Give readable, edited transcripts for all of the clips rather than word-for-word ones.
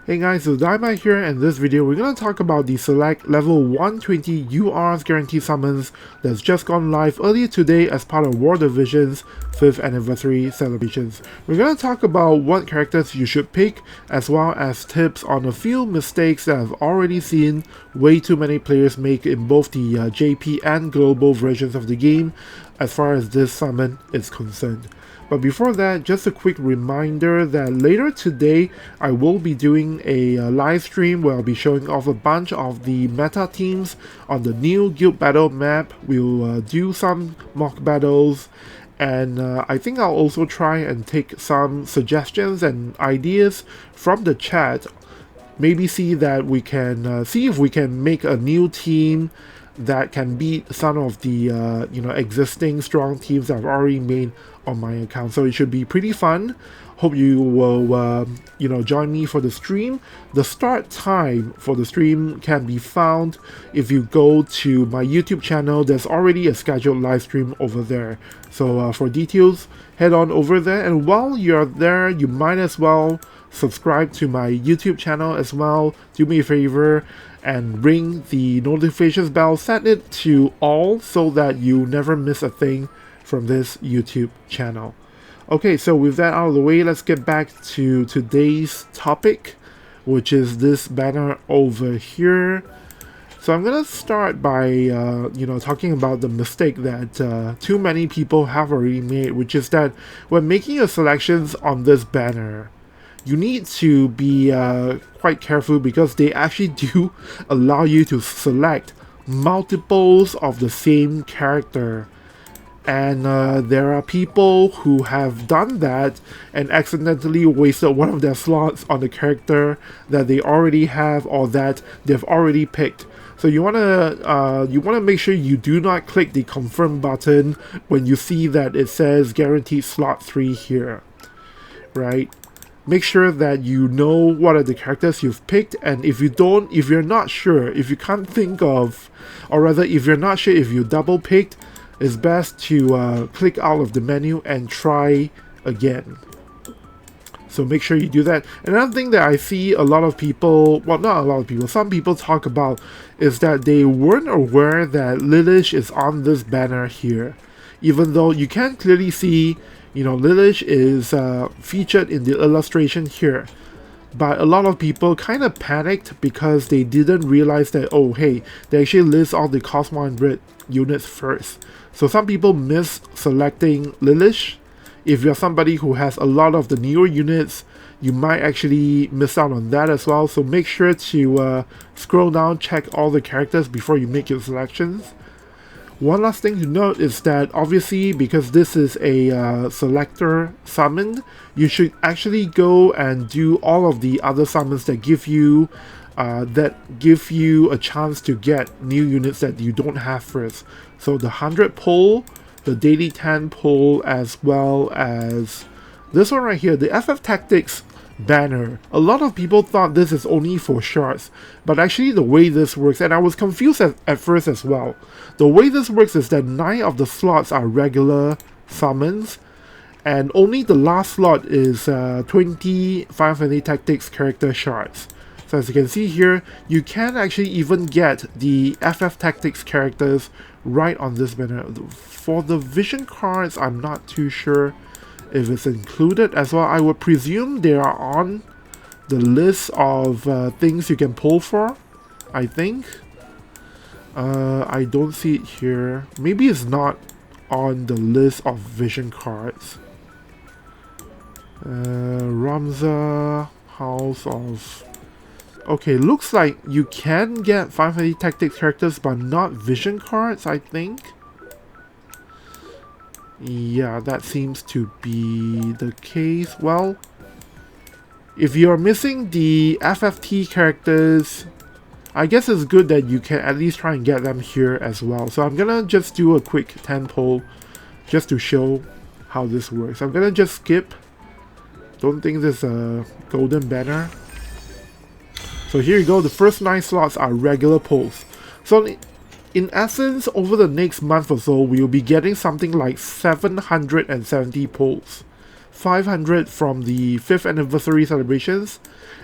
Hey guys, so Daibai here, and in this video we're going to talk about the select level 120 UR's guaranteed summons that's just gone live earlier today as part of War Division's 5th anniversary celebrations. We're going to talk about what characters you should pick, as well as tips on a few mistakes that I've already seen way too many players make in both the JP and global versions of the game as far as this summon is concerned. But before that, just a quick reminder that later today I will be doing a live stream where I'll be showing off a bunch of the meta teams on the new guild battle map. We'll do some mock battles, and I think I'll also try and take some suggestions and ideas from the chat. Maybe see that we can see if we can make a new team that can beat some of the existing strong teams I've already made on my account. So it should be pretty fun. Hope you will join me for the stream. The start time for the stream can be found if you go to my YouTube channel. There's already a scheduled live stream over there. So for details, head on over there, and while you're there, you might as well subscribe to my YouTube channel as well. Do me a favor and ring the notifications bell, set it to all so that you never miss a thing from this YouTube channel. Okay, so with that out of the way, let's get back to today's topic, which is this banner over here. So I'm gonna start by talking about the mistake that too many people have already made, which is that when making your selections on this banner, you need to be quite careful, because they actually do allow you to select multiples of the same character. And there are people who have done that and accidentally wasted one of their slots on the character that they already have or that they've already picked. So you wanna make sure you do not click the confirm button when you see that it says guaranteed slot 3 here, right? Make sure that you know what are the characters you've picked, and if you're not sure, if you can't think of, or rather if you're not sure if you double picked, it's best to click out of the menu and try again. So make sure you do that. Another thing that I see a lot of people, well, not a lot of people, some people talk about is that they weren't aware that Lilish is on this banner here, even though you can clearly see Lilish is featured in the illustration here. But a lot of people kind of panicked because they didn't realize that, oh hey, they actually list all the cost 100 units first. So some people miss selecting Lilish. If you're somebody who has a lot of the newer units, you might actually miss out on that as well. So make sure to scroll down, check all the characters before you make your selections. One last thing to note is that obviously, because this is a selector summon, you should actually go and do all of the other summons that give you a chance to get new units that you don't have first. So the 100 pull, the daily 10 pull, as well as this one right here, the FF Tactics banner. A lot of people thought this is only for shards, but actually the way this works, and I was confused at first as well, the way this works is that 9 of the slots are regular summons, and only the last slot is 20 Final Fantasy Tactics character shards. So as you can see here, you can actually even get the FF Tactics characters right on this banner. For the vision cards, I'm not too sure if it's included as well. I would presume they are on the list of things you can pull for, I think. I don't see it here. Maybe it's not on the list of vision cards. Ramza, House of... Okay, looks like you can get Final Fantasy Tactics characters, but not vision cards, I think. Yeah, that seems to be the case. Well, if you're missing the FFT characters, I guess it's good that you can at least try and get them here as well. So I'm gonna just do a quick 10 pull just to show how this works. I'm gonna just skip. Don't think there's a golden banner. So here you go, the first 9 slots are regular pulls. So in essence, over the next month or so, we'll be getting something like 770 pulls 500 from the 5th anniversary celebrations,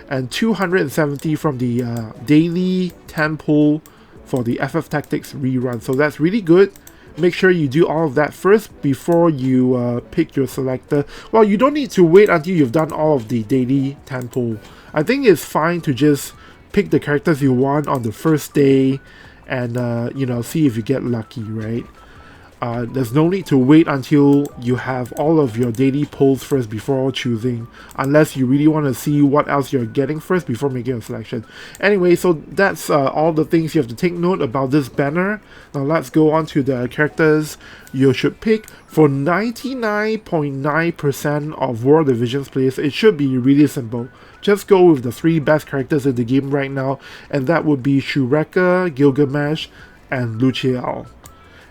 and 270 from the daily 10 pull for the FF Tactics rerun. So that's really good. Make sure you do all of that first before you pick your selector. Well, you don't need to wait until you've done all of the daily 10 pull. I think it's fine to just pick the characters you want on the first day and you know, see if you get lucky, right? There's no need to wait until you have all of your daily polls first before choosing, unless you really want to see what else you're getting first before making a selection. Anyway, so that's all the things you have to take note about this banner. Now let's go on to the characters you should pick. For 99.9% of World Divisions players, it should be really simple. Just go with the 3 best characters in the game right now, and that would be Shureka, Gilgamesh, and Luciel.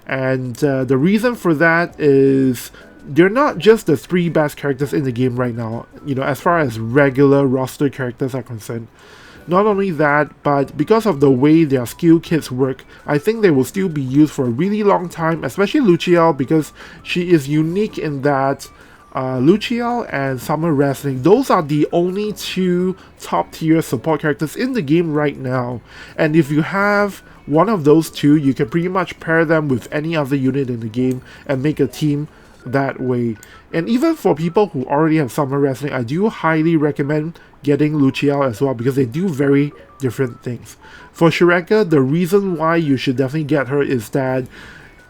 And the reason for that is they're not just the 3 best characters in the game right now, you know, as far as regular roster characters are concerned. Not only that, but because of the way their skill kits work, I think they will still be used for a really long time, especially Luciel, because she is unique in that Luciel and Summer Wrestling, those are the only 2 top tier support characters in the game right now. And if you have one of those 2, you can pretty much pair them with any other unit in the game and make a team that way. And even for people who already have Summer Wrestling, I do highly recommend getting Luciel as well, because they do very different things. For Shureka, the reason why you should definitely get her is that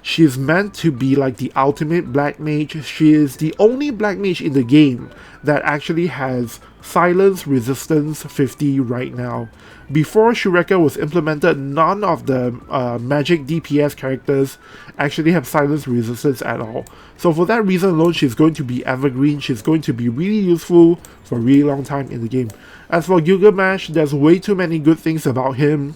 she's meant to be like the ultimate black mage. She is the only black mage in the game that actually has silence resistance 50 right now. Before Shureka was implemented, none of the magic DPS characters actually have silence resistance at all. So for that reason alone, she's going to be evergreen. She's going to be really useful for a really long time in the game. As for Gilgamesh, there's way too many good things about him,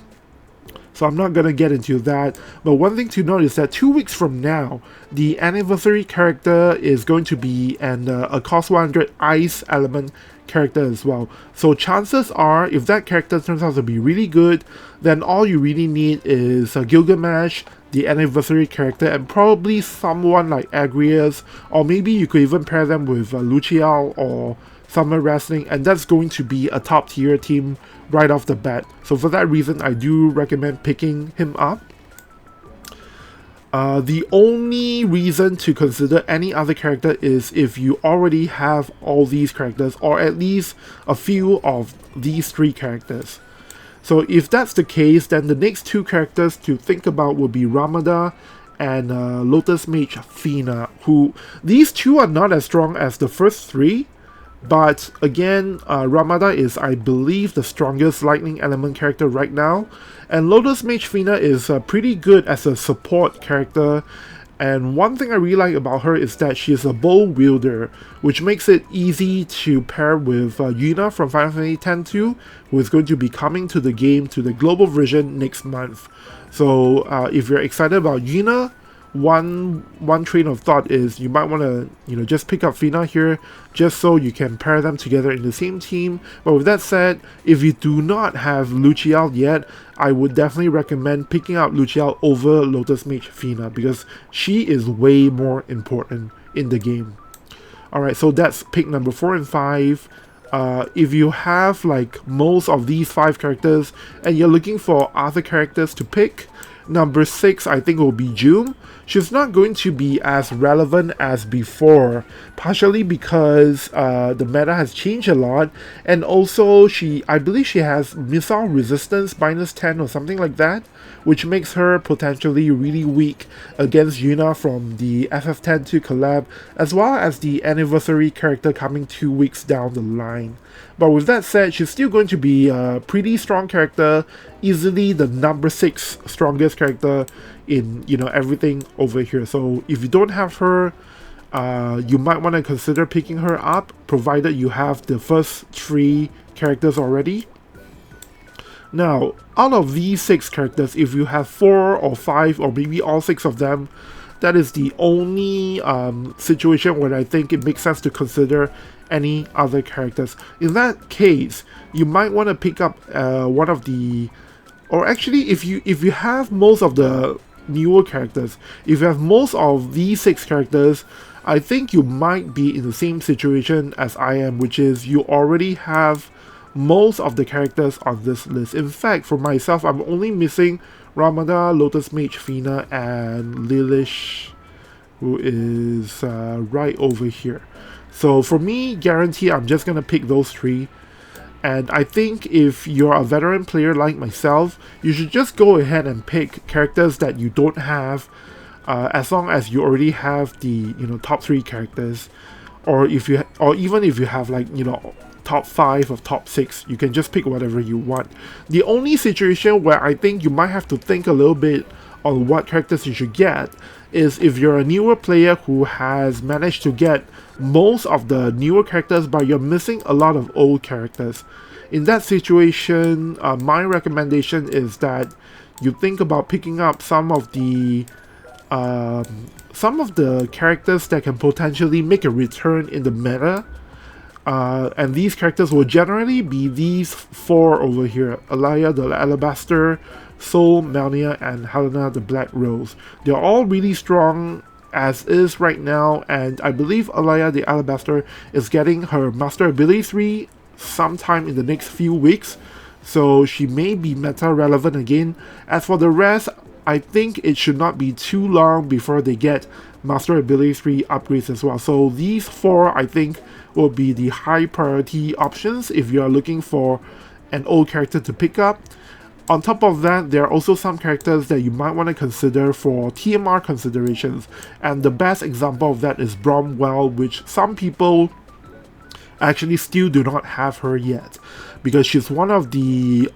so I'm not going to get into that. But one thing to note is that 2 weeks from now, the anniversary character is going to be a cost 100 ice element character as well. So chances are, if that character turns out to be really good, then all you really need is Gilgamesh, the anniversary character, and probably someone like Agrias, or maybe you could even pair them with Luciel or Summer Wrestling, and that's going to be a top tier team right off the bat. So for that reason, I do recommend picking him up. The only reason to consider any other character is if you already have all these characters, or at least a few of these 3 characters. So if that's the case, then the next 2 characters to think about would be Ramada and Lotus Mage Fina, who these 2 are not as strong as the first 3. But again, Ramada is, I believe, the strongest lightning element character right now, and Lotus Mage Fina is pretty good as a support character. And one thing I really like about her is that she is a bow wielder, which makes it easy to pair with Yuna from Final Fantasy X-2, who is going to be coming to the game, to the global version next month. So if you're excited about Yuna, one train of thought is you might want to, you know, just pick up Fina here, just so you can pair them together in the same team. But with that said, if you do not have Luciel yet, I would definitely recommend picking up Luciel over Lotus Mage Fina, because she is way more important in the game. Alright, so that's pick number 4 and 5. If you have like most of these 5 characters and you're looking for other characters to pick, number 6 I think will be June. She's not going to be as relevant as before, partially because the meta has changed a lot, and also I believe she has missile resistance -10 or something like that, which makes her potentially really weak against Yuna from the FF102 collab, as well as the anniversary character coming 2 weeks down the line. But with that said, she's still going to be a pretty strong character, easily the number 6 strongest character in, you know, everything over here. So if you don't have her, you might want to consider picking her up, provided you have the first 3 characters already. Now, out of these 6 characters, if you have 4 or 5 or maybe all 6 of them, that is the only situation where I think it makes sense to consider any other characters. In that case, you might want to pick up one of the, or actually if you have most of the newer characters, if you have most of these 6 characters, I think you might be in the same situation as I am, which is you already have most of the characters on this list. In fact, for myself, I'm only missing Ramada, Lotus Mage, Fina, and Lilish, who is right over here. So for me, guarantee I'm just gonna pick those three. And I think if you're a veteran player like myself, you should just go ahead and pick characters that you don't have, as long as you already have the top 3 characters, or even if you have like top 5 or top 6, you can just pick whatever you want. The only situation where I think you might have to think a little bit on what characters you should get is if you're a newer player who has managed to get most of the newer characters but you're missing a lot of old characters. In that situation, my recommendation is that you think about picking up some of the characters that can potentially make a return in the meta. And these characters will generally be these 4 over here: Alaya the Alabaster, Sol, Melnia, and Helena the Black Rose. They're all really strong as is right now, and I believe Alaya the Alabaster is getting her Master Ability 3 sometime in the next few weeks, so she may be meta relevant again. As for the rest, I think it should not be too long before they get Master Ability 3 upgrades as well. So these 4 I think will be the high priority options if you are looking for an old character to pick up. On top of that, there are also some characters that you might want to consider for TMR considerations, and the best example of that is Bromwell, which some people actually still do not have her yet, because she's one of the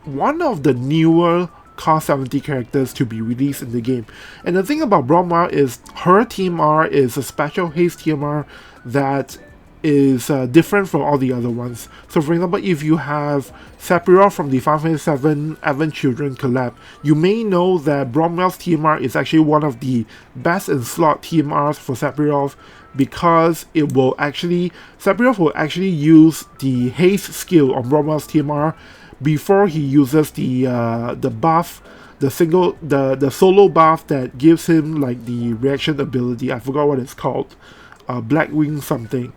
newer cost 70 characters to be released in the game. And the thing about Bromwell is her TMR is a special haste TMR that is different from all the other ones. So for example, if you have Sephiroth from the Final Fantasy VII Advent Children collab, you may know that Bromwell's TMR is actually one of the best in slot TMRs for Sephiroth, because Sephiroth will actually use the haste skill on Bromwell's TMR before he uses the buff, the solo buff that gives him like the reaction ability. I forgot what it's called, Blackwing something.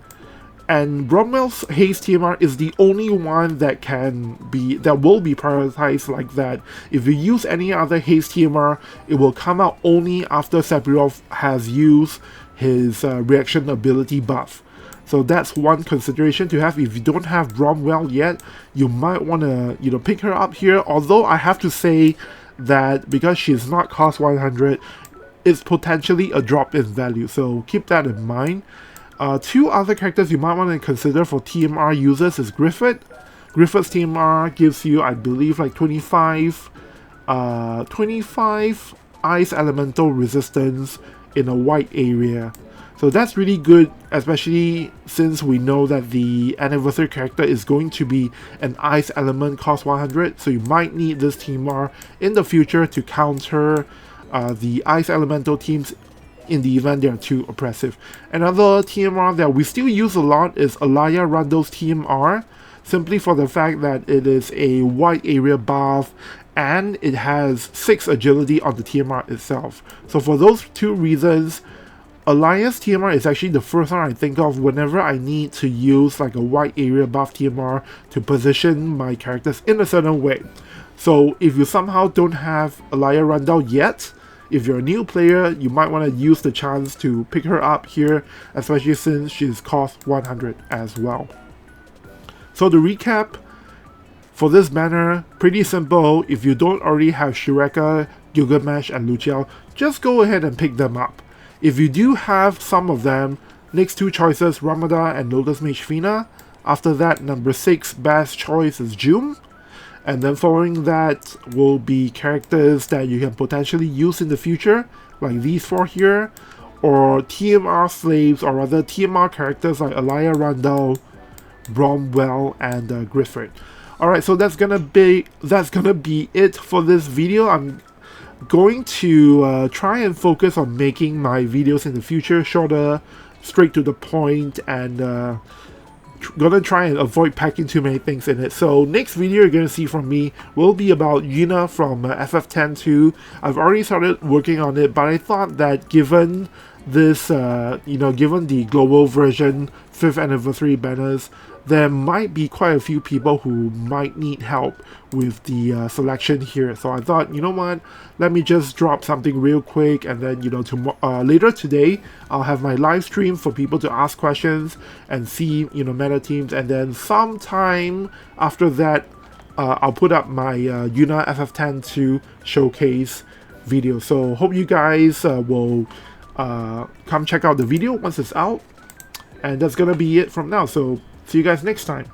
And Bromwell's haste TMR is the only one that will be prioritized like that. If you use any other haste TMR, it will come out only after Sephiroth has used his reaction ability buff. So that's one consideration to have. If you don't have Bromwell yet, you might want to pick her up here. Although I have to say that because she's not cost 100, it's potentially a drop in value. So keep that in mind. 2 other characters you might want to consider for TMR users is Griffith. Griffith's TMR gives you, I believe, like 25 ice elemental resistance in a white area. So that's really good, especially since we know that the anniversary character is going to be an ice element cost 100, so you might need this TMR in the future to counter the ice elemental teams in the event they are too oppressive. Another TMR that we still use a lot is Alaya Randall's TMR, simply for the fact that it is a white area buff and it has 6 agility on the TMR itself. So for those 2 reasons, Alaya's TMR is actually the first one I think of whenever I need to use like a white area buff TMR to position my characters in a certain way. So if you somehow don't have Alaya Randall yet, if you're a new player, you might want to use the chance to pick her up here, especially since she's cost 100 as well. So to recap, for this banner, pretty simple. If you don't already have Shureka, Gilgamesh, and Luciel, just go ahead and pick them up. If you do have some of them, next 2 choices, Ramada and Lotus Mage Fina. After that, number 6 best choice is Jum. And then following that will be characters that you can potentially use in the future, like these 4 here, or TMR slaves, or rather TMR characters like Alaya Randall, Bromwell, and Griffith. Alright, so that's gonna be it for this video. I'm going to try and focus on making my videos in the future shorter, straight to the point, and gonna try and avoid packing too many things in it. So next video you're gonna see from me will be about Yuna from FF10 2. I've already started working on it, but I thought that given this, given the global version 5th anniversary banners, there might be quite a few people who might need help with the selection here. So I thought, you know what, let me just drop something real quick, and then, later today, I'll have my live stream for people to ask questions and see, meta teams, and then sometime after that, I'll put up my Yuna FF10 showcase video. So hope you guys will come check out the video once it's out. And that's gonna be it from now. So see you guys next time.